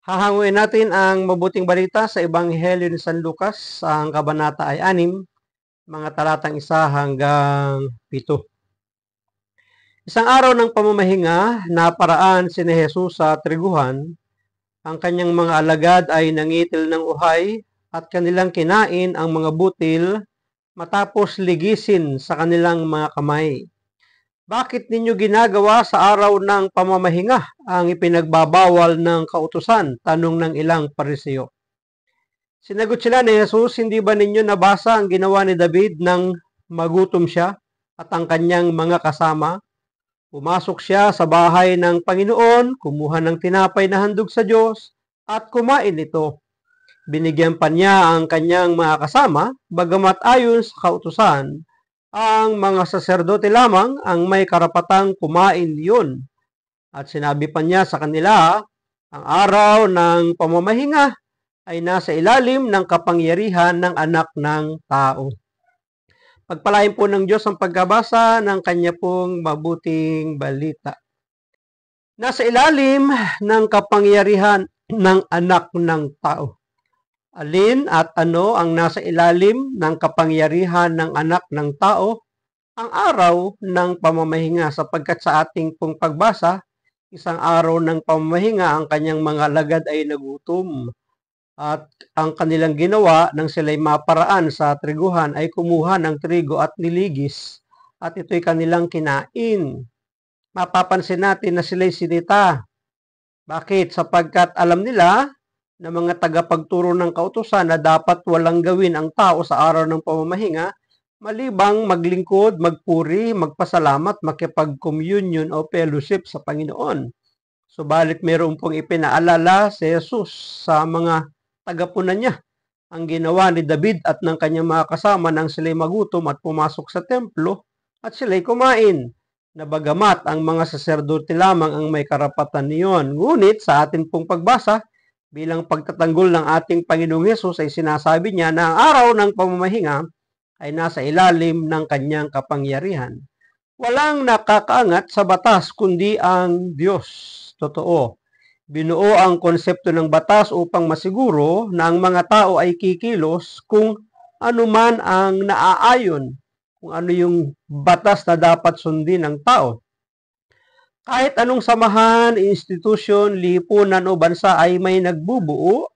Hahanguin natin ang mabuting balita sa Ebanghelyo ni San Lucas. Ang kabanata ay 6, mga talatang 1 hanggang 7. Isang araw ng pamamahinga, naparaan si Jesus sa triguhan. Ang kanyang mga alagad ay nangitil ng uhay at kanilang kinain ang mga butil matapos ligisin sa kanilang mga kamay. Bakit ninyo ginagawa sa araw ng pamamahinga ang ipinagbabawal ng kautusan? Tanong ng ilang Pariseo. Sinagot sila ni Jesus, hindi ba ninyo nabasa ang ginawa ni David nang magutom siya at ang kanyang mga kasama? Pumasok siya sa bahay ng Panginoon, kumuha ng tinapay na handog sa Diyos at kumain ito. Binigyan pa niya ang kanyang mga kasama, bagamat ayon sa kautusan, ang mga saserdote lamang ang may karapatang kumain yun. At sinabi pa niya sa kanila, ang araw ng pamamahinga ay nasa ilalim ng kapangyarihan ng anak ng tao. Pagpalain po ng Diyos ang pagkabasa ng kanya pong mabuting balita. Nasa ilalim ng kapangyarihan ng anak ng tao. Alin at ano ang nasa ilalim ng kapangyarihan ng anak ng tao? Ang araw ng pamamahinga, sapagkat sa ating pong pagbasa, isang araw ng pamamahinga ang kanyang mga alagad ay nagutom. At ang kanilang ginawa nang sila'y maparaan sa triguhan ay kumuha ng trigo at niligis at ito'y kanilang kinain. Mapapansin natin na sila'y sinita. Bakit? Sapagkat alam nila na mga tagapagturo ng kautusan na dapat walang gawin ang tao sa araw ng pamamahinga malibang maglingkod, magpuri, magpasalamat, makipag-communion o fellowship sa Panginoon. Subalit mayroon pong ipinaalala si Jesus sa mga tagapunan niya. Ang ginawa ni David at ng kanyang mga kasama nang sila'y magutom at pumasok sa templo at sila'y kumain. Na bagamat ang mga saserdote lamang ang may karapatan niyon. Ngunit sa atin pong pagbasa, bilang pagtatanggol ng ating Panginoong Hesus ay sinasabi niya na ang araw ng pamamahinga ay nasa ilalim ng kanyang kapangyarihan. Walang nakakaangat sa batas kundi ang Diyos. Totoo. Binuo ang konsepto ng batas upang masiguro na ang mga tao ay kikilos kung ano man ang naaayon, kung ano yung batas na dapat sundin ng tao. Kahit anong samahan, institusyon, lipunan o bansa ay may nagbubuo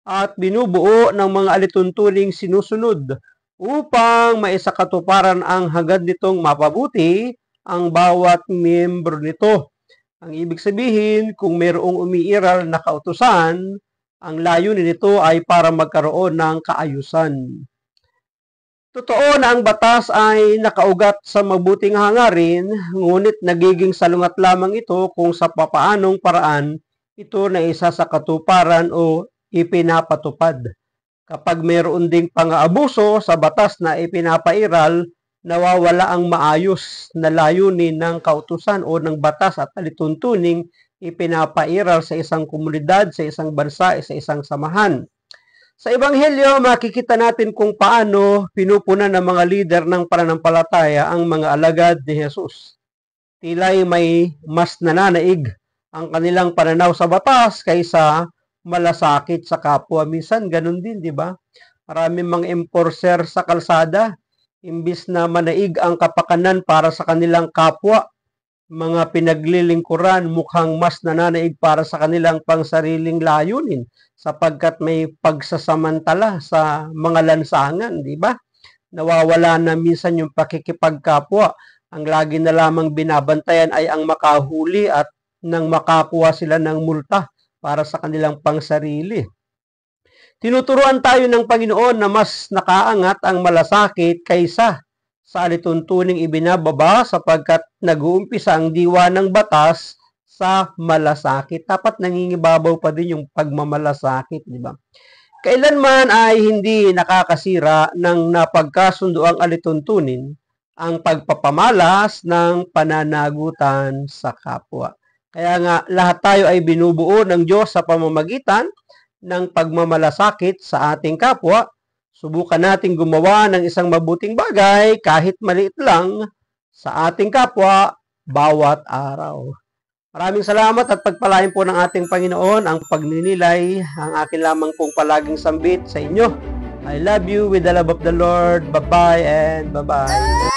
at binubuo ng mga alituntuning sinusunod upang maisakatuparan ang hangad nitong mapabuti ang bawat miyembro nito. Ang ibig sabihin, kung mayroong umiiral na kautusan, ang layunin nito ay para magkaroon ng kaayusan. Totoo na ang batas ay nakaugat sa mabuting hangarin, ngunit nagiging salungat lamang ito kung sa papaanong paraan ito na isa sa katuparan o ipinapatupad. Kapag mayroon ding pang-aabuso sa batas na ipinapairal, nawawala ang maayos na layunin ng kautusan o ng batas at alituntuning ipinapairal sa isang komunidad, sa isang bansa, sa isang samahan. Sa Ebanghelyo, makikita natin kung paano pinupunan ng mga lider ng pananampalataya ang mga alagad ni Jesus. Tila'y may mas nananaig ang kanilang pananaw sa batas kaysa malasakit sa kapwa. Minsan, ganun din, di ba? Maraming mga enforcer sa kalsada, imbis na manaig ang kapakanan para sa kanilang kapwa, mga pinaglilingkuran mukhang mas nananaig para sa kanilang pangsariling layunin sapagkat may pagsasamantala sa mga lansangan, di ba? Nawawala na minsan yung pakikipagkapwa. Ang lagi na lamang binabantayan ay ang makahuli at nang makakuha sila ng multa para sa kanilang pangsarili. Tinuturuan tayo ng Panginoon na mas nakaangat ang malasakit kaysa sa alituntuning ibinababa sapagkat nag-uumpisa ang diwa ng batas sa malasakit. Dapat nangingibabaw pa din yung pagmamalasakit, di ba? Kailanman ay hindi nakakasira ng napagkasundo ang alituntunin ang pagpapamalas ng pananagutan sa kapwa. Kaya nga, lahat tayo ay binubuo ng Diyos sa pamamagitan ng pagmamalasakit sa ating kapwa. Subukan nating gumawa ng isang mabuting bagay kahit maliit lang sa ating kapwa bawat araw. Maraming salamat at pagpalain po ng ating Panginoon ang pagninilay, ang akin lamang pong palaging sambit sa inyo. I love you with the love of the Lord. Bye-bye and bye-bye.